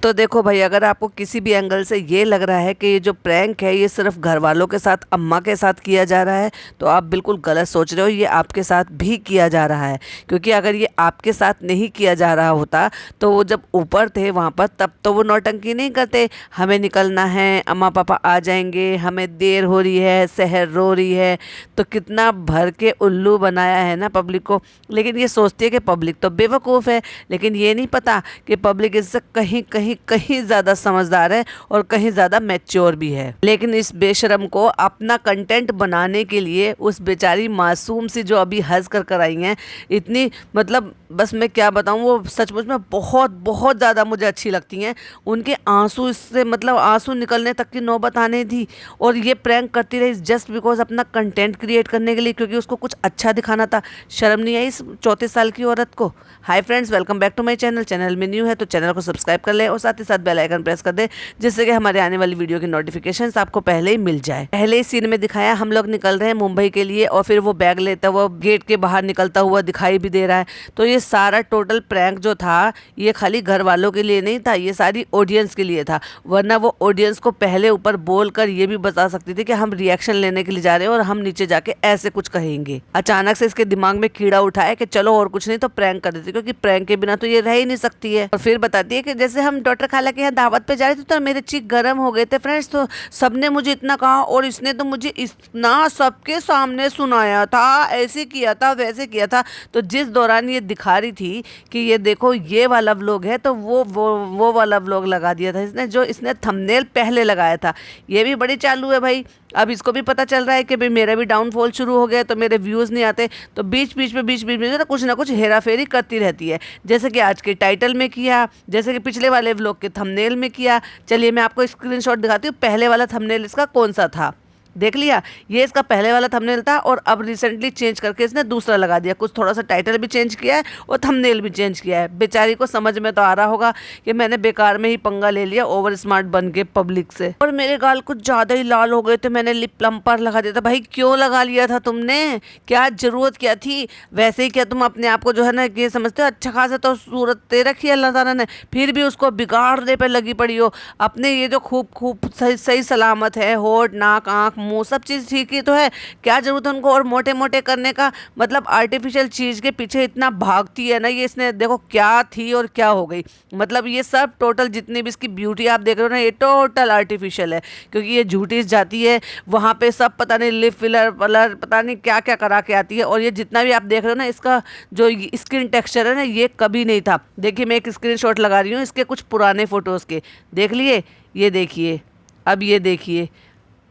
तो देखो भाई, अगर आपको किसी भी एंगल से ये लग रहा है कि ये जो प्रैंक है ये सिर्फ घर वालों के साथ, अम्मा के साथ किया जा रहा है, तो आप बिल्कुल गलत सोच रहे हो। ये आपके साथ भी किया जा रहा है, क्योंकि अगर ये आपके साथ नहीं किया जा रहा होता तो वो जब ऊपर थे वहाँ पर, तब तो वो नौटंकी नहीं करते। हमें निकलना है, अम्मा पापा आ जाएंगे, हमें देर हो रही है, शहर रो रही है, तो कितना भर के उल्लू बनाया है ना पब्लिक को। लेकिन ये सोचती है कि पब्लिक तो बेवकूफ़ है, लेकिन ये नहीं पता कि पब्लिक इससे कहीं कहीं कहीं ज़्यादा समझदार है और कहीं ज़्यादा मैच्योर भी है। लेकिन इस बेशरम को अपना कंटेंट बनाने के लिए उस बेचारी मासूम सी जो अभी हंस कर आई हैं, इतनी मतलब बस मैं क्या बताऊं, वो सचमुच में बहुत बहुत ज़्यादा मुझे अच्छी लगती हैं। उनके आंसू, इससे मतलब आंसू निकलने तक की नौबत आने थी, और ये प्रैंक करती रही जस्ट बिकॉज अपना कंटेंट क्रिएट करने के लिए, क्योंकि उसको कुछ अच्छा दिखाना था। शर्म नहीं आई इस 34 साल की औरत को। Hi friends, welcome back to my channel. Channel में न्यू है तो चैनल को सब्सक्राइब कर लें और साथ ही साथ बेल आइकन प्रेस कर दें, जिससे कि हमारे आने वाली वीडियो की नोटिफिकेशंस आपको पहले ही मिल जाए। पहले ही सीन में दिखाया हम लोग निकल रहे हैं मुंबई के लिए, और फिर वो बैग लेता हुआ गेट के बाहर निकलता हुआ दिखाई भी दे रहा है। तो ये सारा टोटल प्रैंक जो था, ये खाली घर वालों के लिए नहीं था, ये सारी ऑडियंस के लिए था। वरना वो ऑडियंस को पहले ऊपर बोल कर ये भी बता सकती थी कि हम रिएक्शन लेने के लिए जा रहे हैं और हम नीचे जाके ऐसे कुछ कहेंगे। अचानक से इसके दिमाग में कीड़ा उठा है कि चलो और कुछ नहीं तो प्रैंक कर देती, क्योंकि प्रैंक के बिना तो ये रह ही नहीं सकती है। और फिर बताती है कि जैसे हम डॉक्टर खाला के यहाँ दावत पे जा रहे थे तो मेरे चीख गर्म हो गए थे फ्रेंड्स, तो सबने मुझे इतना कहा और इसने तो मुझे इतना सबके सामने सुनाया था, ऐसे किया था, वैसे किया था। तो जिस दौरान ये दिखा रही थी कि ये देखो ये वाला व्लॉग है, तो वो वाला व्लॉग लगा दिया था इसने, जो इसने थंबनेल पहले लगाया था। ये भी बड़ी चालू है भाई। अब इसको भी पता चल रहा है कि भाई मेरा भी डाउनफॉल शुरू हो गया, तो मेरे व्यूज़ नहीं आते, तो बीच बीच में तो कुछ ना कुछ हेरा फेरी करती रहती है। जैसे कि आज के टाइटल में किया, जैसे कि पिछले वाले व्लॉग के थंबनेल में किया। चलिए मैं आपको स्क्रीनशॉट दिखाती हूँ, पहले वाला थंबनेल इसका कौन सा था। देख लिया, ये इसका पहले वाला थंबनेल था, और अब रिसेंटली चेंज करके इसने दूसरा लगा दिया। कुछ थोड़ा सा टाइटल भी चेंज किया है और थंबनेल भी चेंज किया है। बेचारी को समझ में तो आ रहा होगा कि मैंने बेकार में ही पंगा ले लिया ओवर स्मार्ट बन के पब्लिक से। और मेरे गाल कुछ ज़्यादा ही लाल हो गए थे, मैंने लिप प्लम्पर लगा दिया था। भाई क्यों लगा लिया था तुमने, क्या जरूरत क्या थी? वैसे ही क्या तुम अपने आप को जो है ना ये समझते हो अच्छा खासा तो सूरत दे रखी है अल्लाह ताला ने, फिर भी उसको बिगाड़ने पर लगी पड़ी हो। अपने ये जो खूब सही सलामत है, होठ नाक आँख मुंह सब चीज़ ठीक ही तो है, क्या जरूरत है उनको और मोटे मोटे करने का? मतलब आर्टिफिशियल चीज़ के पीछे इतना भागती है ना ये। इसने देखो क्या थी और क्या हो गई। मतलब ये सब टोटल जितनी भी इसकी ब्यूटी आप देख रहे हो ना, ये टोटल आर्टिफिशियल है, क्योंकि ये झूठी जाती है वहाँ पे सब पता नहीं लिप फिलर वलर पता नहीं क्या क्या करा के आती है। और ये जितना भी आप देख रहे हो ना, इसका जो स्किन टेक्सचर है ना, ये कभी नहीं था। देखिए मैं एक स्क्रीनशॉट लगा रही हूँ इसके कुछ पुराने फ़ोटोज़ के, देख लिए, ये देखिए, अब ये देखिए,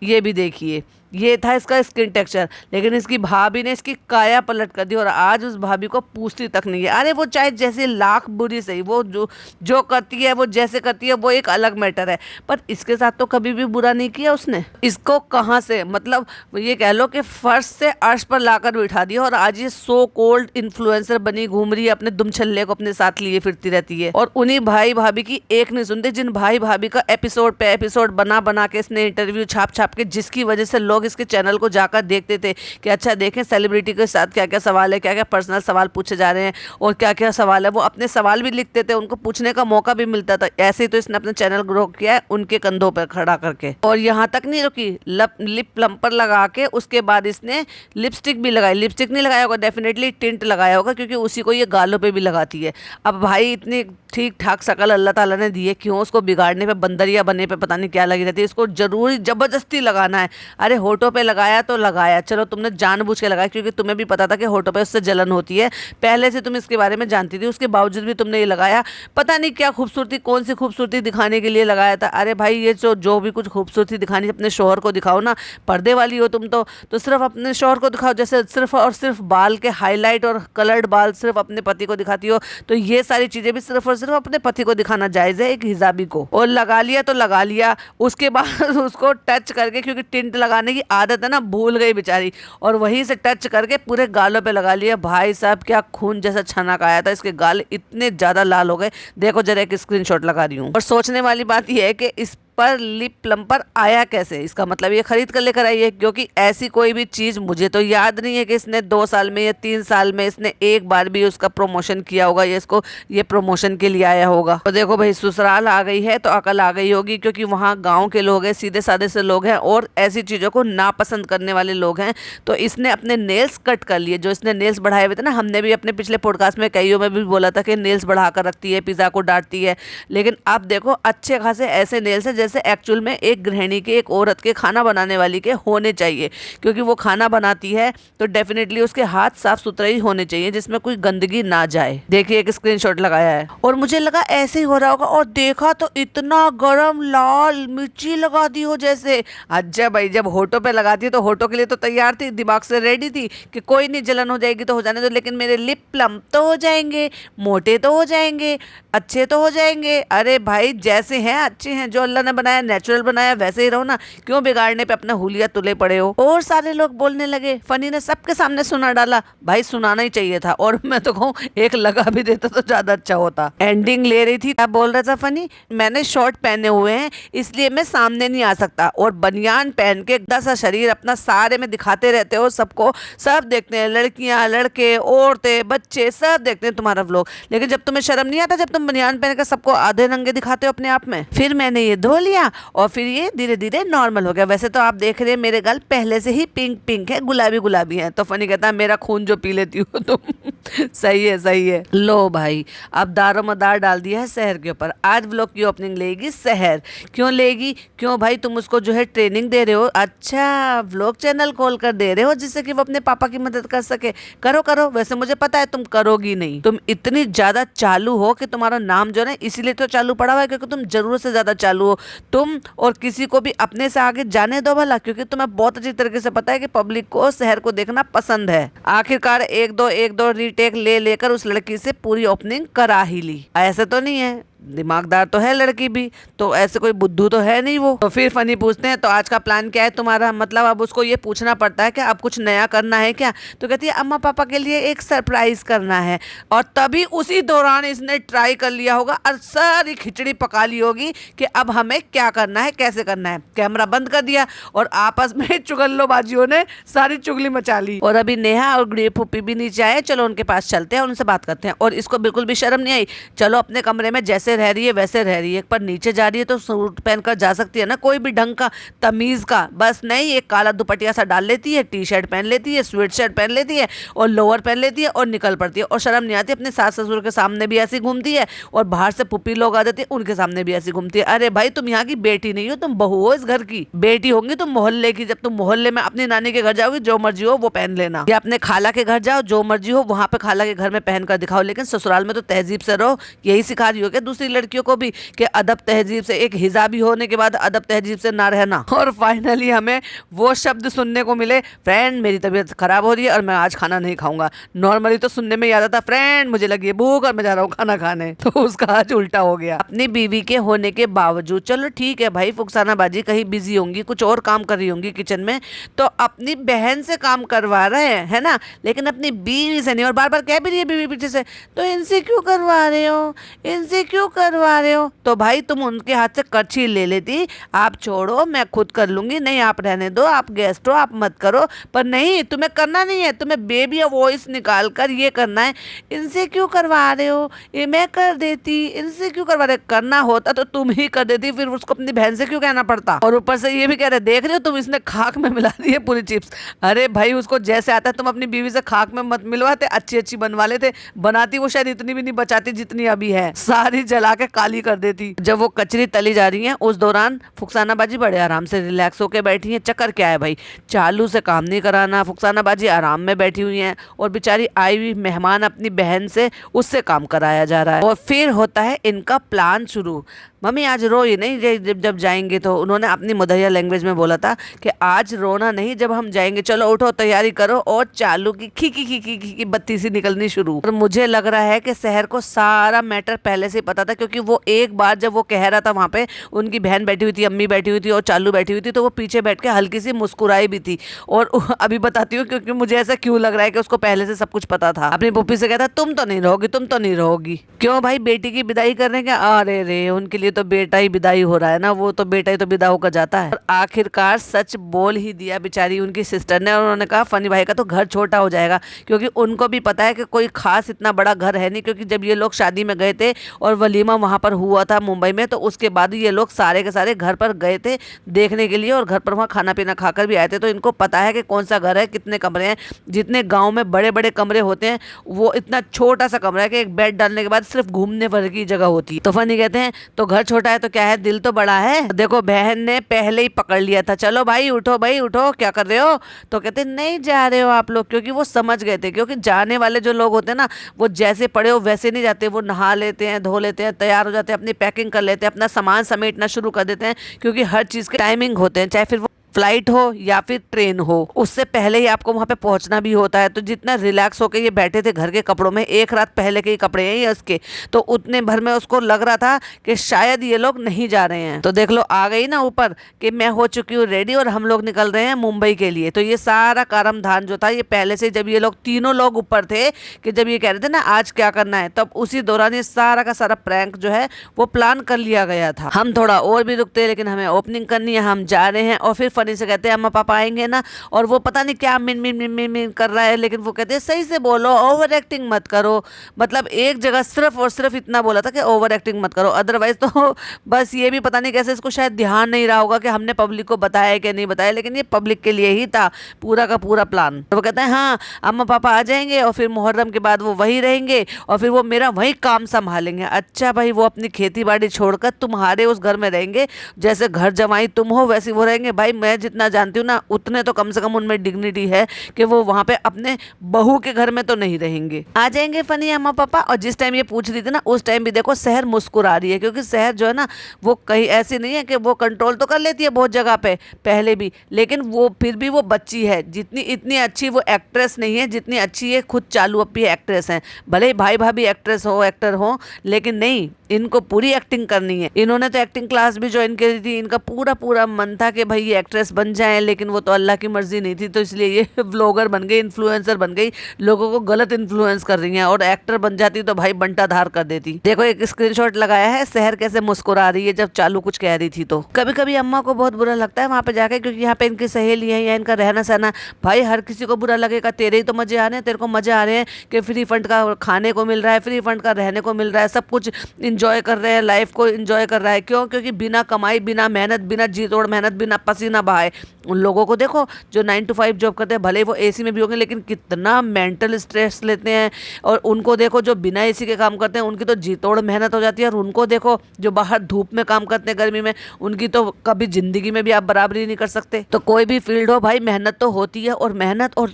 ये भी देखिए, ये था इसका स्किन टेक्सचर। लेकिन इसकी भाभी ने इसकी काया पलट कर दी, और आज उस भाभी को पूछती तक नहीं है। अरे वो चाहे जैसे लाख बुरी सही, वो जो करती है, वो जैसे करती है, वो एक अलग मैटर है, पर इसके साथ तो कभी भी बुरा नहीं किया उसने। इसको कहाँ से, मतलब ये कह लो कि फर्श से अर्श पर लाकर बिठा दिया, और आज ये सो कोल्ड इन्फ्लुएंसर बनी घूम रही है, अपने दुमछल्ले को अपने साथ लिए फिरती रहती है। और उन्हीं भाई भाभी की एक नहीं सुनते, जिन भाई भाभी का एपिसोड पे एपिसोड बना के इसने इंटरव्यू छाप के, जिसकी वजह से लोग इसके चैनल को जाकर देखते थे कि अच्छा देखें सेलिब्रिटी के साथ क्या क्या सवाल है, क्या क्या पर्सनल सवाल पूछे जा रहे हैं और क्या क्या सवाल है। वो अपने सवाल भी लिखते थे, उनको पूछने का मौका भी मिलता था। ऐसे ही तो इसने अपना चैनल ग्रो किया है उनके कंधों पर खड़ा करके। और यहाँ तक नहीं रुकी, लिप प्लम्पर लगा के उसके बाद इसने लिपस्टिक भी लगाई। लिपस्टिक नहीं लगाया होगा, डेफिनेटली टिंट लगाया होगा, क्योंकि उसी को ये गालों पे भी लगाती है। अब भाई इतनी ठीक ठाक शकल अल्लाह ताला ने दी है, क्यों उसको बिगाड़ने पे, बंदरिया बनने पे पता नहीं क्या लगी रहती है। इसको जरूरी जबरदस्ती लगाना है। अरे होठों पे लगाया तो लगाया, चलो तुमने जानबूझ के लगाया, क्योंकि तुम्हें भी पता था कि होठों पे उससे जलन होती है, पहले से तुम इसके बारे में जानती थी, उसके बावजूद भी तुमने ये लगाया। पता नहीं क्या खूबसूरती, कौन सी खूबसूरती दिखाने के लिए लगाया था। अरे भाई ये जो भी कुछ खूबसूरती दिखानी अपने शौहर को दिखाओ ना, पर्दे वाली हो तुम तो सिर्फ अपने शौहर को दिखाओ। जैसे सिर्फ और सिर्फ बाल के हाईलाइट और कलर्ड बाल सिर्फ अपने पति को दिखाती हो, तो ये सारी चीजें भी सिर्फ और सिर्फ अपने पति को दिखाना जायज़ है, एक हिजाबी को। और लगा लिया तो लगा लिया, उसके बाद उसको टच करके, क्योंकि टिंट लगाने की आदत है ना, भूल गई बेचारी, और वहीं से टच करके पूरे गालों पे लगा लिया। भाई साहब क्या खून जैसा छनक आया था, इसके गाल इतने ज़्यादा लाल हो गए। देखो जरा एक स्क्रीनशॉट लगा रही हूँ। और सोचने वाली बात यह है कि इस पर लिप प्लम्पर आया कैसे, इसका मतलब ये खरीद कर लेकर आई है, क्योंकि ऐसी कोई भी चीज मुझे तो याद नहीं है कि इसने 2 साल में या 3 साल में इसने एक बार भी उसका प्रमोशन किया होगा या इसको ये प्रमोशन के लिए आया होगा। तो देखो भाई, ससुराल आ गई है तो अकल आ गई होगी, क्योंकि वहाँ गाँव के लोग हैं, सीधे साधे से लोग हैं और ऐसी चीजों को नापसंद करने वाले लोग हैं। तो इसने अपने नेल्स कट कर लिए, जो इसने नेल्स बढ़ाए हुए थे ना, हमने भी अपने पिछले पॉडकास्ट में कईयों में भी बोला था कि नेल्स बढ़ाकर रखती है, पिज्जा को डांटती है, लेकिन अब देखो अच्छे खासे ऐसे नेल्स हैं जैसे एक्चुअल में एक गृहिणी के, एक औरत के, खाना बनाने वाली के होने चाहिए, क्योंकि वो खाना बनाती है तो डेफिनेटली उसके हाथ साफ सुथरे ही होने चाहिए जिसमें कोई गंदगी ना जाए। देखिए एक स्क्रीनशॉट लगाया है और मुझे लगा ऐसे ही हो रहा होगा और देखा तो इतना गरम लाल मिर्ची लगा दी हो जैसे। अच्छा भाई, जब होठों पे लगाती है तो होठों के लिए तो तैयार थी, दिमाग से रेडी थी कि कोई नहीं, जलन हो जाएगी तो हो जाने दो, लेकिन मेरे लिप प्लम्प तो हो जाएंगे, मोटे तो हो जाएंगे, अच्छे तो हो जाएंगे। अरे भाई जैसे हैं अच्छे हैं, जो अल्लाह ने बनाया नेचुरल बनाया वैसे ही रहो ना, क्यों बिगाड़ने पे अपना हुलिया तुले पड़े हो। और सारे लोग बोलने लगे, फनी ने सबके सामने सुना डाला। भाई सुनाना ही चाहिए था, और मैं तो कहूँ एक लगा भी देता तो ज्यादा अच्छा होता। एंडिंग ले रही थी, क्या बोल रहा था फनी, मैंने शॉर्ट पहने हुए हैं इसलिए मैं सामने नहीं आ सकता, और बनियान पहन के गंदा सा शरीर अपना सारे में दिखाते रहते हो सबको, सब देखते हैं, लड़कियां लड़के औरतें बच्चे सब देखते हैं तुम्हारा व्लॉग, लेकिन जब तुम्हें शर्म नहीं आता, जब तुम बनियान पहन कर सबको आधे नंगे दिखाते हो अपने आप में। फिर मैंने ये धो लिया और फिर ये धीरे धीरे नॉर्मल हो गया। वैसे तो आप देख रहे हैं मेरे गाल पहले से ही पिंक पिंक है, गुलाबी गुलाबी है। तो फनी कहता है मेरा खून जो पी लेती हो तुम। सही है सही है। लो भाई, अब दारोमदार डाल दिया है शहर के ऊपर। आज व्लॉग की ओपनिंग लेगी शहर। क्यों लेगी? क्यों भाई, तुम उसको जो है ट्रेनिंग दे रहे हो। अच्छा, व्लॉग चैनल खोल कर दे रहे हो जिससे कि वो अपने पापा की मदद कर सके। करो करो, वैसे मुझे पता है तुम करोगी नहीं। तुम इतनी ज्यादा चालू हो कि तुम्हारा नाम जो है इसीलिए तो चालू पड़ा हुआ है, क्योंकि तुम जरूरत से ज्यादा चालू हो। तुम और किसी को भी अपने से आगे जाने दो भला, क्योंकि तुम्हें बहुत अच्छी तरीके से पता है कि पब्लिक को शहर को देखना पसंद है। आखिरकार एक दो रीटेक ले लेकर उस लड़की से पूरी ओपनिंग करा ही ली। ऐसे तो नहीं है, दिमागदार तो है लड़की भी, तो ऐसे कोई बुद्धू तो है नहीं वो। तो फिर फनी पूछते हैं तो आज का प्लान क्या है तुम्हारा? मतलब अब उसको ये पूछना पड़ता है कि अब कुछ नया करना है क्या? तो कहती है अम्मा पापा के लिए एक सरप्राइज करना है। और तभी उसी दौरान इसने ट्राई कर लिया होगा और सारी खिचड़ी पका ली होगी कि अब हमें क्या करना है, कैसे करना है। कैमरा बंद कर दिया और आपस में चुगल्लोबाजियों ने सारी चुगली मचा ली। और अभी नेहा और गुड़िया फूफी भी नीचे आए, चलो उनके पास चलते हैं, उनसे बात करते हैं। और इसको बिल्कुल भी शर्म नहीं आई, चलो अपने कमरे में जैसे रह रही है वैसे रह रही है, पर नीचे जा रही है तो सूट पहनकर जा सकती है ना, कोई भी ढंग का तमीज का। बस नहीं, एक काला दुपट्टिया सा डाल लेती है, टी शर्ट पहन लेती है, स्वेट शर्ट पहन लेती है और लोअर पहन लेती है और निकल पड़ती है। और शर्म नहीं आती, अपने सास ससुर के सामने भी ऐसी घूमती है और बाहर से पुप्पी लोग आ जाते हैं उनके सामने भी ऐसी घूमती है। अरे भाई, तुम यहाँ की बेटी नहीं हो, तुम बहू हो इस घर की। बेटी होंगी तुम मोहल्ले की। जब तुम मोहल्ले में अपनी नानी के घर जाओगी, जो मर्जी हो वो पहन लेना, या अपने खाला के घर जाओ, जो मर्जी हो वहां पे खाला के घर में पहन कर दिखाओ, लेकिन ससुराल में तो तहजीब से रहो। यही सिखा रही हो क्या दूसरी लड़कियों को भी कि अदब तहजीब से, एक हिजाबी होने के बाद अदब तहजीब से ना रहना। और फाइनली हमें वो शब्द सुनने को मिले, फ्रेंड मेरी तबीयत खराब हो रही है और मैं आज खाना नहीं खाऊंगा। नॉर्मली तो सुनने में याद आता फ्रेंड मुझे लगी है भूख और मैं जा रहा हूँ खाना खाने, तो उसका आज उल्टा हो गया। अपनी बीवी के होने के बावजूद, चलो ठीक है भाई, फुकसाना बाजी कहीं बिजी होंगी, कुछ और काम कर रही होंगी किचन में, तो अपनी बहन से काम करवा रहे हैं, है ना, लेकिन अपनी बीवी से नहीं। और बार बार कह भी रही है बीवी पीछे से, तो इनसे क्यों करवा रहे हो, इनसे क्यों करवा रहे हो? तो भाई तुम उनके हाथ से कच्छी ले लेती, आप छोड़ो मैं खुद कर लूंगी। नहीं, आप रहने दो, आप गेस्ट हो, आप मत करो। पर नहीं, तुम्हें करना नहीं है, तुम्हें बेबी वॉइस निकाल कर ये करना है। इनसे क्यों करवा रहे हो, ये मैं कर देती, इनसे क्यों करवा रहे? करना होता तो तुम ही कर देती, फिर उसको अपनी बहन से क्यों कहना पड़ता? और ऊपर से ये भी कह रहे, देख रहे हो तुम, इसने खाक में मिला दी है पूरी चिप्स। अरे भाई, उसको जैसे आता है तुम अपनी बीवी से खाक में मत मिलवाते, अच्छी अच्छी बनवा लेते। बनाती वो शायद इतनी भी नहीं बचाती जितनी अभी है, सारी जला के काली कर देती। जब वो कचरी तली जा रही है उस दौरान फुकसाना बाजी बड़े आराम से रिलैक्स होकर बैठी है। चक्कर क्या है भाई, चालू से काम नहीं कराना, फुकसाना बाजी आराम में बैठी हुई है और बेचारी आई हुई मेहमान अपनी बहन से, उससे काम कराया जा रहा है। और फिर होता है इनका प्लान शुरू। मम्मी आज रो ही नहीं, जब जाएंगे तो उन्होंने अपनी मुदैया लैंग्वेज में बोला था कि आज रोना नहीं, जब हम जाएंगे चलो उठो तैयारी करो। और चालू की खी की बत्ती सी निकलनी शुरू। और मुझे लग रहा है कि शहर को सारा मैटर पहले से पता पता था, क्योंकि वो एक बार जब वो कह रहा था वहाँ पे उनकी बहन बैठी हुई थी, अम्मी बैठी हुई थी और चालू बैठी हुई थी, तो वो पीछे बैठ के हल्की सी मुस्कुराई भी थी। और अभी बताती हूँ क्योंकि मुझे ऐसा क्यों लग रहा है कि उसको पहले से सब कुछ पता था। अपनी पुप्पी से कहता तुम तो नहीं रहोगी, तुम तो नहीं रहोगी। क्यों भाई, बेटी की विदाई करने का? अरे रे, उनके लिए तो बेटा ही विदाई हो रहा है ना, वो तो बेटा ही तो विदा होकर जाता है। और आखिरकार सच बोल ही दिया बेचारी उनकी सिस्टर ने, और उन्होंने कहा फनी भाई का तो घर छोटा हो जाएगा, क्योंकि उनको भी पता है कि कोई खास इतना बड़ा घर है नहीं, क्योंकि जब ये लोग शादी में गए थे और वलीमा वहां पर हुआ था मुंबई में, तो उसके बाद ये लोग सारे के सारे घर पर गए थे देखने के लिए, और घर पर वहाँ खाना पीना खाकर भी आए थे। तो इनको पता है कि कौन सा घर है, कितने कमरे हैं। जितने गांव में बड़े बड़े कमरे होते हैं, वो इतना छोटा सा कमरा है कि एक बेड डालने के बाद सिर्फ घूमने भर की जगह होती है। तो फनी कहते हैं तो घर छोटा है तो क्या है, दिल तो बड़ा है। देखो बहन ने पहले ही पकड़ लिया था, चलो भाई उठो, क्या कर रहे हो? तो कहते नहीं जा रहे हो आप लोग, क्योंकि वो समझ गए थे, क्योंकि जाने वाले जो लोग होते हैं ना, वो जैसे पड़े हो वैसे नहीं जाते। वो नहा लेते हैं, धो लेते हैं, तैयार हो जाते हैं, अपनी पैकिंग कर लेते हैं, अपना सामान समेटना शुरू कर देते हैं, क्योंकि हर चीज के टाइमिंग होते हैं, चाहे फिर वो फ्लाइट हो या फिर ट्रेन हो, उससे पहले ही आपको वहां पे पहुंचना भी होता है। तो जितना रिलैक्स होकर ये बैठे थे घर के कपड़ों में, एक रात पहले के ही कपड़े हैं ये उसके, तो उतने भर में उसको लग रहा था कि शायद ये लोग नहीं जा रहे हैं। तो देख लो आ गई ना ऊपर कि मैं हो चुकी हूँ रेडी और हम लोग निकल रहे हैं मुंबई के लिए। तो ये सारा कारम धान जो था ये पहले से, जब ये लोग तीनों लोग ऊपर थे कि जब ये कह रहे थे ना आज क्या करना है, तब उसी दौरान ये सारा का सारा प्रैंक जो है वो प्लान कर लिया गया था। हम थोड़ा और भी रुकते, लेकिन हमें ओपनिंग करनी है, हम जा रहे हैं। और फिर फनी से कहते हैं अम्मा पापा आएंगे ना, और वो पता नहीं क्या मिन मिन मिन मिन मिन कर रहा है, लेकिन वो कहते हैं सही से बोलो, ओवर एक्टिंग मत करो। मतलब एक जगह सिर्फ और सिर्फ इतना बोला था कि ओवर एक्टिंग मत करो, अदरवाइज तो बस ये भी पता नहीं कैसे इसको शायद ध्यान नहीं रहा होगा कि हमने पब्लिक को बताया कि नहीं बताया, लेकिन ये पब्लिक के लिए ही था पूरा का पूरा प्लान। तो वो कहता है हाँ अम्मा पापा आ जाएंगे और फिर मुहर्रम के बाद वो वही रहेंगे और फिर वो मेरा वही काम संभालेंगे। अच्छा भाई, वो अपनी खेती बाड़ी छोड़कर तुम्हारे उस घर में रहेंगे, जैसे घर जमाई तुम हो वैसे वो रहेंगे। भाई मैं जितना जानती हूँ ना, उतने तो कम से कम उनमें डिग्निटी है कि वो वहां पे अपने बहू के घर में तो नहीं रहेंगे। आ जाएंगे फनी अम्मा पापा। और जिस टाइम ये पूछ रही थी ना, उस टाइम भी देखो शहर मुस्कुरा रही है, क्योंकि शहर जो है ना वो कहीं ऐसी नहीं है कि वो कंट्रोल तो कर लेती है बहुत जगह पे पहले भी, लेकिन वो फिर भी वो बच्ची है। जितनी इतनी अच्छी वो एक्ट्रेस नहीं है जितनी अच्छी है खुद चालू अप्पी एक्ट्रेस है। भले ही भाई भाभी एक्ट्रेस हो एक्टर हो, लेकिन नहीं, इनको पूरी एक्टिंग करनी है। इन्होंने तो एक्टिंग क्लास भी ज्वाइन करी थी, इनका पूरा पूरा मन था कि भाई ये एक्ट्रेस बन जाए, लेकिन वो तो अल्लाह की मर्जी नहीं थी, तो इसलिए ये व्लॉगर बन गई, इन्फ्लुएंसर बन गई, लोगों को गलत इन्फ्लुएंस कर रही हैं। और एक्टर बन जाती तो भाई बंटा धार कर देती। देखो एक स्क्रीनशॉट लगाया है, शहर कैसे मुस्कुरा रही है जब चालू कुछ कह रही थी। तो कभी कभी अम्मा को बहुत बुरा लगता है वहां पे जाके, क्योंकि यहाँ पे इनकी सहेली है या इनका रहना सहना, भाई हर किसी को बुरा लगेगा। तेरे ही तो मजे आ रहे हैं, तेरे को मजे आ रहे हैं कि फ्री फंड का खाने को मिल रहा है, फ्री फंड का रहने को मिल रहा है, सब कुछ इंजॉय कर रहे हैं, लाइफ को इंजॉय कर रहा है। क्यों? क्योंकि बिना कमाई, बिना मेहनत, बिना जी तोड़ मेहनत, बिना पसीना बहाए, उन लोगों को देखो जो 9 to 5 जॉब करते हैं, भले वो एसी में भी होंगे लेकिन कितना मेंटल स्ट्रेस लेते हैं। और उनको देखो जो बिना एसी के काम करते हैं, उनकी तो जी तोड़ मेहनत हो जाती है। और उनको देखो जो बाहर धूप में काम करते हैं गर्मी में, उनकी तो कभी जिंदगी में भी आप बराबरी नहीं कर सकते। तो कोई भी फील्ड हो भाई, मेहनत तो होती है। और मेहनत और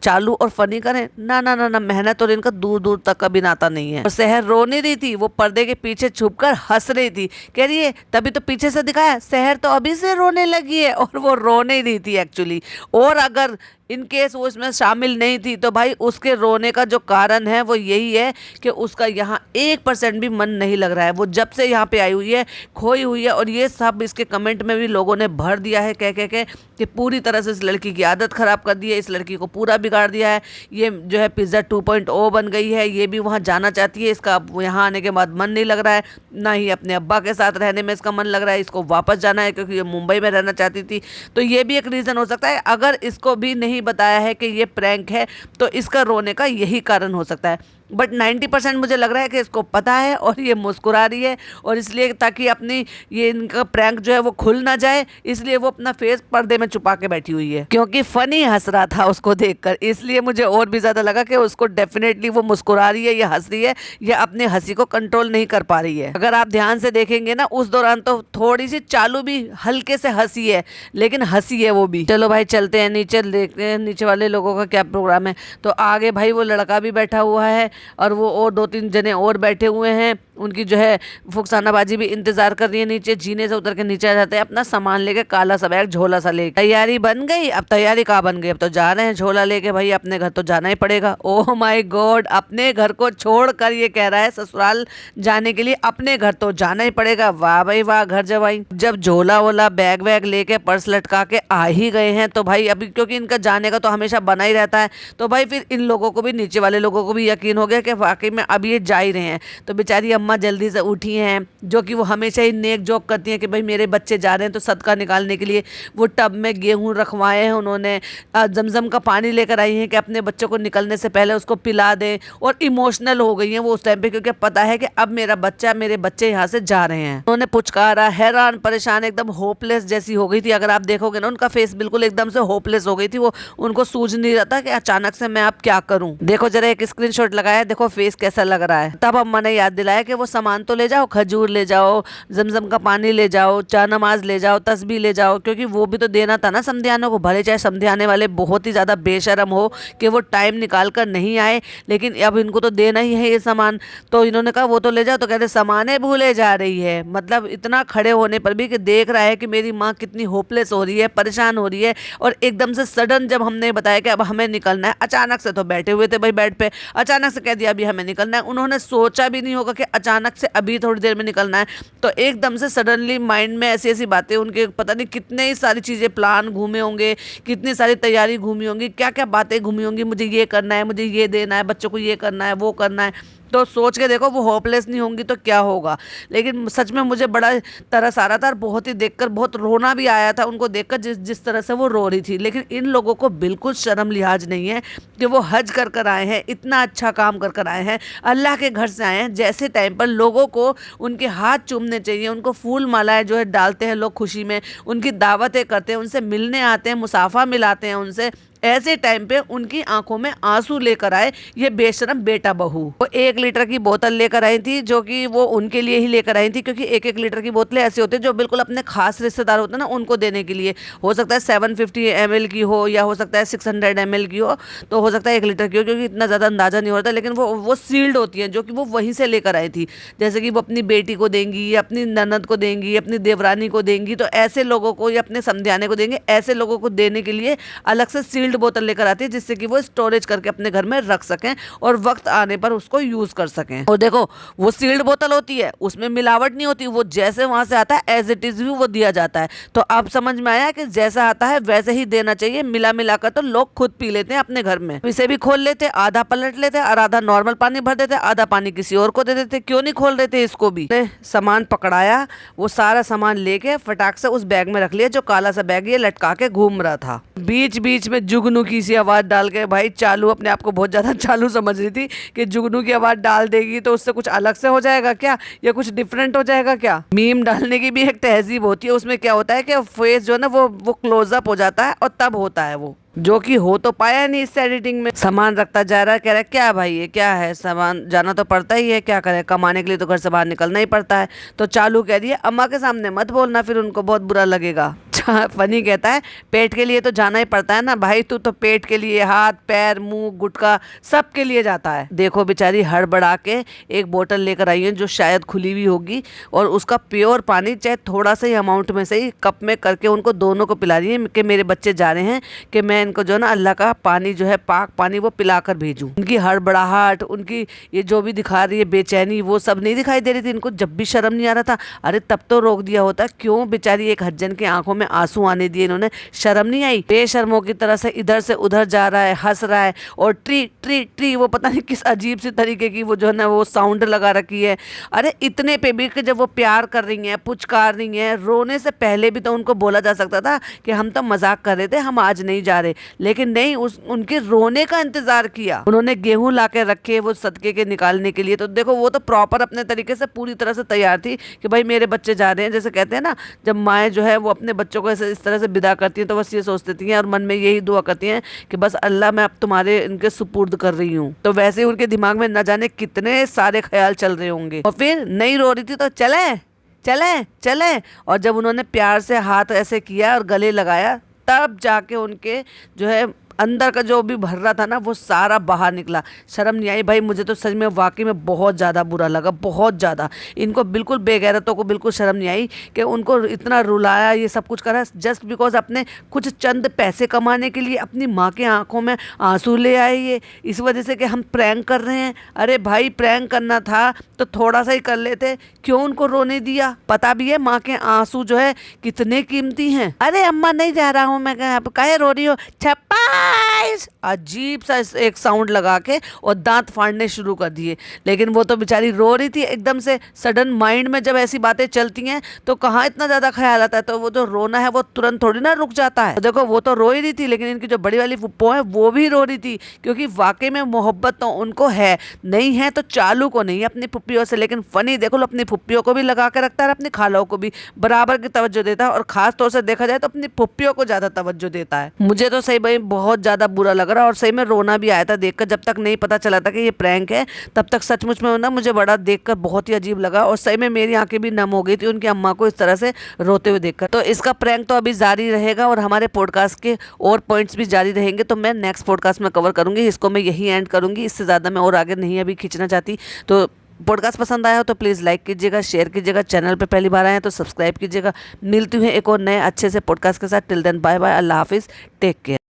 चालू और फनी करें ना ना ना ना, मेहनत और इनका दूर दूर तक कभी नाता नहीं है। और शहर रो नहीं रही थी, वो पर्दे के पीछे छुप कर हंस रही थी, कह रही है तभी तो पीछे से दिखाया, शहर तो अभी से रोने लगी है। और वो रो नहीं रही थी एक्चुअली। और अगर इन केस वो इसमें शामिल नहीं थी तो भाई उसके रोने का जो कारण है वो यही है कि उसका यहाँ 1% भी मन नहीं लग रहा है। वो जब से यहाँ पे आई हुई है, खोई हुई है। और ये सब इसके कमेंट में भी लोगों ने भर दिया है कह कह के कि पूरी तरह से इस लड़की की आदत खराब कर दी है, इस लड़की को पूरा बिगाड़ दिया है। ये जो है पिज़्ज़ा 2.0 बन गई है, ये भी वहाँ जाना चाहती है, इसका यहाँ आने के बाद मन नहीं लग रहा है, ना ही अपने अब्बा के साथ रहने में इसका मन लग रहा है, इसको वापस जाना है क्योंकि ये मुंबई में रहना चाहती थी। तो ये भी एक रीज़न हो सकता है। अगर इसको भी नहीं बताया है कि ये प्रैंक है तो इसका रोने का यही कारण हो सकता है। बट 90% मुझे लग रहा है कि इसको पता है और ये मुस्कुरा रही है, और इसलिए ताकि अपनी ये इनका प्रैंक जो है वो खुल ना जाए, इसलिए वो अपना फेस पर्दे में छुपा के बैठी हुई है। क्योंकि फनी हंस रहा था उसको देखकर, इसलिए मुझे और भी ज्यादा लगा कि उसको डेफिनेटली वो मुस्कुरा रही है या हंस रही है, या अपनी हंसी को कंट्रोल नहीं कर पा रही है। अगर आप ध्यान से देखेंगे ना उस दौरान तो थोड़ी सी चालू भी हल्के से हंसी है, लेकिन हंसी है वो भी। चलो भाई चलते हैं नीचे, देखते हैं नीचे वाले लोगों का क्या प्रोग्राम है। तो आगे भाई वो लड़का भी बैठा हुआ है और वो और 2-3 जने और बैठे हुए हैं। उनकी जो है फुकसाना बाजी भी इंतजार कर रही है नीचे। जीने से उतर के नीचे आ जाते हैं अपना सामान लेके, काला सा बैग झोला सा लेके। तैयारी बन गई, अब तैयारी कहाँ बन गई, अब तो जा रहे हैं झोला लेके, भाई अपने घर तो जाना ही पड़ेगा। ओह माय गॉड, अपने घर को छोड़कर ये कह रहा है ससुराल जाने के लिए अपने घर तो जाना ही पड़ेगा। वाह भाई वाह घर जवाई। जब झोला वोला बैग वैग लेके पर्स लटका के आ ही गए हैं तो भाई अभी क्योंकि इनका जाने का तो हमेशा बना ही रहता है, तो भाई फिर इन लोगों को भी, नीचे वाले लोगों को भी यकीन हो गया कि वाकई में अब ये जा ही रहे हैं। तो बेचारी अम्मा जल्दी से उठी हैं, जो कि वो हमेशा ही नेक जोक करती हैं कि भाई मेरे बच्चे जा रहे हैं तो सदका निकालने के लिए वो टब में गेहूं रखवाए हैं उन्होंने, जमजम का पानी लेकर आई हैं कि अपने बच्चों को निकलने से पहले उसको पिला दें। और इमोशनल हो गई हैं वो उस टाइम पे, क्योंकि पता है कि अब मेरे बच्चे यहाँ से जा रहे हैं। उन्होंने पुचकारा, हैरान परेशान, एकदम होपलेस जैसी हो गई थी। अगर आप देखोगे ना उनका फेस बिल्कुल एकदम से होपलेस हो गई थी, वो उनको सूझ नहीं रहा था कि अचानक से मैं अब क्या करूं। देखो जरा एक स्क्रीनशॉट लगाया, देखो फेस कैसा लग रहा है। तब अम्मा ने याद दिलाया कि वो सामान तो ले जाओ, खजूर ले जाओ, जमजम का पानी ले जाओ, चा नमाज ले जाओ, तस्बीह ले जाओ, क्योंकि वो भी तो देना था ना समधियानों को। भले चाहे समधियाने वाले बहुत ही ज्यादा बेशरम हो कि वो टाइम निकाल कर नहीं आए, लेकिन अब इनको तो देना ही है ये सामान। तो इन्होंने कहा वो तो ले जाओ, तो कहते सामाने भूले जा रही है। मतलब इतना खड़े होने पर भी कि देख रहा है कि मेरी माँ कितनी होपलेस हो रही है, परेशान हो रही है। और एकदम से सडन जब हमने बताया कि अब हमें निकलना है, अचानक से तो बैठे हुए थे भाई बेड पे, अचानक से कह दिया अभी हमें निकलना है। उन्होंने सोचा भी नहीं होगा कि अचानक से अभी थोड़ी देर में निकलना है। तो एकदम से सडनली माइंड में ऐसी ऐसी बातें, उनके पता नहीं कितने ही सारी चीज़ें प्लान घूमे होंगे, कितनी सारी तैयारी घूमी होंगी, क्या क्या बातें घूमी होंगी, मुझे ये करना है, मुझे ये देना है, बच्चों को ये करना है, वो करना है। तो सोच के देखो वो होपलेस नहीं होंगी तो क्या होगा। लेकिन सच में मुझे बड़ा तरस आ रहा था और बहुत ही देखकर बहुत रोना भी आया था उनको देखकर, जिस जिस तरह से वो रो रही थी। लेकिन इन लोगों को बिल्कुल शर्म लिहाज नहीं है कि वो हज कर कर आए हैं, इतना अच्छा काम कर कर आए हैं, अल्लाह के घर से आए हैं। जैसे टाइम पर लोगों को उनके हाथ चूमने चाहिए, उनको फूल मालाएं जो है डालते हैं लोग खुशी में, उनकी दावतें करते हैं, उनसे मिलने आते हैं, मुसाफा मिलाते हैं उनसे। ऐसे टाइम पे उनकी आंखों में आंसू लेकर आए ये बेशरम बेटा बहू। वो 1 लीटर की बोतल लेकर आई थी, जो कि वो उनके लिए ही लेकर आई थी, क्योंकि 1-1 लीटर की बोतलें ऐसे होते हैं जो बिल्कुल अपने खास रिश्तेदार होते हैं ना उनको देने के लिए। हो सकता है 750 ml की हो, या हो सकता है 600 ml की हो, तो हो सकता है 1 लीटर की हो, क्योंकि इतना ज़्यादा अंदाजा नहीं होता। लेकिन वो सील्ड होती हैं, जो कि वो वहीं से लेकर आई थी। जैसे कि वो अपनी बेटी को देंगी, या अपनी ननद को देंगी, अपनी देवरानी को देंगी, तो ऐसे लोगों को, या अपने समधियाने को देंगे, ऐसे लोगों को देने के लिए अलग से सील्ड बोतल लेकर आती है, जिससे कि वो स्टोरेज करके अपने घर में रख सकें और वक्त आने पर उसको यूज कर सकें। और देखो वो सील्ड बोतल होती है, उसमें मिलावट नहीं होती, वो जैसे वहां से आता है एज इट इज भी वो दिया जाता है। तो अब समझ में आया कि जैसा आता है वैसे ही देना चाहिए। मिला मिला कर तो लोग खुद पी लेते हैं अपने घर में। इसे भी खोल लेते, आधा पलट लेते और आधा नॉर्मल पानी भर देते, आधा पानी किसी और को दे देते। क्यों नहीं खोल देते इसको भी। सामान पकड़ाया, वो सारा सामान लेके फटाक से उस बैग में रख लिया, जो काला सा बैग ये लटका के घूम रहा था। बीच बीच में जुगनू की सी आवाज डाल के, भाई चालू अपने आप को बहुत ज्यादा चालू समझ रही थी कि जुगनू की आवाज डाल देगी तो उससे कुछ अलग से हो जाएगा क्या, या कुछ डिफरेंट हो जाएगा क्या। मीम डालने की भी एक तहजीब होती है, उसमें क्या होता है कि फेस जो है ना वो क्लोजअप हो जाता है और तब होता है वो, जो कि हो तो पाया नहीं इस एडिटिंग में। सामान रखता जा रहा है, कह रहा है क्या भाई ये क्या है, सामान जाना तो पड़ता ही है, क्या करे, कमाने के लिए तो घर से बाहर निकलना ही पड़ता है। तो चालू कह रही है अम्मा के सामने मत बोलना, फिर उनको बहुत बुरा लगेगा। फनी कहता है पेट के लिए तो जाना ही पड़ता है ना भाई, तू तो पेट के लिए हाथ पैर मुंह गुटका सब के लिए जाता है। देखो बेचारी हड़बड़ा के एक बोतल लेकर आई है, जो शायद खुली हुई होगी, और उसका प्योर पानी चाहे थोड़ा सा ही अमाउंट में से ही कप में करके उनको दोनों को पिला रही है कि मेरे बच्चे जा रहे हैं, कि मैं इनको जो है ना अल्लाह का पानी जो है पाक पानी वो पिलाकर भेजूं। उनकी हड़बड़ाहट, उनकी ये जो भी दिखा रही है बेचैनी, वो सब नहीं दिखाई दे रही थी इनको, जब भी शर्म नहीं आ रहा था। अरे तब तो रोक दिया होता, क्यों बेचारी एक हज्जन की आंखों में आंसू आने दिए इन्होंने, शर्म नहीं आई। बेशर्मों की तरह से इधर से उधर जा रहा है, हंस रहा है, और ट्री ट्री ट्री वो पता नहीं किस अजीब सी तरीके की वो जो है ना वो साउंड लगा रखी है। अरे इतने पे भी कि जब वो प्यार कर रही हैं, पुचकार रही हैं, रोने से पहले भी तो उनको बोला जा सकता था कि हम तो मजाक कर रहे थे, हम आज नहीं जा रहे। लेकिन नहीं, उनके रोने का इंतजार किया। उन्होंने गेहूं ला के रखे वो सदके के निकालने के लिए। तो देखो वो तो प्रॉपर अपने तरीके से पूरी तरह से तैयार थी कि भाई मेरे बच्चे जा रहे हैं। जैसे कहते हैं ना, जब माएँ जो है वो अपने बच्चों को ऐसे इस तरह से विदा करती हैं तो बस ये सोचती हैं और मन में यही दुआ करती हैं कि बस अल्लाह मैं अब तुम्हारे इनके सुपुर्द कर रही हूँ। तो वैसे ही उनके दिमाग में न जाने कितने सारे ख्याल चल रहे होंगे। और फिर नहीं रो रही थी तो चले चले चले, और जब उन्होंने प्यार से हाथ ऐसे किया और गले लगाया, तब जाके उनके जो है अंदर का जो भी भर रहा था ना वो सारा बाहर निकला। शर्म नहीं आई भाई, मुझे तो सच में वाकई में बहुत ज़्यादा बुरा लगा, बहुत ज़्यादा। इनको बिल्कुल, बेगैरतों को बिल्कुल शर्म नहीं आई कि उनको इतना रुलाया, ये सब कुछ करा जस्ट बिकॉज अपने कुछ चंद पैसे कमाने के लिए अपनी माँ के आंखों में आंसू ले आए ये, इस वजह से कि हम प्रैंक कर रहे हैं। अरे भाई प्रैंक करना था तो थोड़ा सा ही कर लेते, क्यों उनको रोने दिया? पता भी है माँ के आंसू जो है कितने कीमती हैं। अरे अम्मा नहीं जा रहा हूँ मैं, काहे रो रही हो? छप्पाइस, अजीब सा एक साउंड लगा के और दांत फाड़ने शुरू कर दिए। लेकिन वो तो बेचारी रो रही थी एकदम से। सडन माइंड में जब ऐसी बातें चलती हैं तो कहाँ इतना ज्यादा ख्याल आता है, तो वो जो रोना है वो तुरंत थोड़ी ना रुक जाता है। तो देखो वो तो रो ही रही थी, लेकिन इनकी जो बड़ी वाली फुप्पो है वो भी रो रही थी, क्योंकि वाकई में मोहब्बत तो उनको है, नहीं है तो चालू को नहीं है अपनी फुप्पियों से। लेकिन फनी देखो, अपनी फुप्पियों को भी लगा के रखता है, अपनी खालाओं को भी बराबर की तवज्जो देता है, और खास तौर से देखा जाए तो अपनी फुप्पियों को ज्यादा तवज्जो देता है। मुझे तो सही भाई बहुत ज्यादा बुरा लग रहा, और सही में रोना भी आया था देखकर। जब तक नहीं पता चला था कि ये प्रैंक है तब तक सचमुच में ना मुझे बड़ा देखकर बहुत ही अजीब लगा, और सही में मेरी आंखें भी नम हो गई थी उनकी अम्मा को इस तरह से रोते हुए देखकर। तो इसका प्रैंक तो अभी जारी रहेगा और हमारे पॉडकास्ट के और पॉइंट्स भी जारी रहेंगे, तो मैं नेक्स्ट पॉडकास्ट में कवर करूंगी। इसको मैं यही एंड करूंगी, इससे ज़्यादा मैं और आगे नहीं अभी खींचना चाहती। तो पॉडकास्ट पसंद आया हो तो प्लीज़ लाइक कीजिएगा, शेयर कीजिएगा, चैनल पे पहली बार आए हैं तो सब्सक्राइब कीजिएगा। मिलती हूँ एक और नए अच्छे से पॉडकास्ट के साथ। टिल देन बाय बाय, अल्लाह हाफिज़, टेक केयर।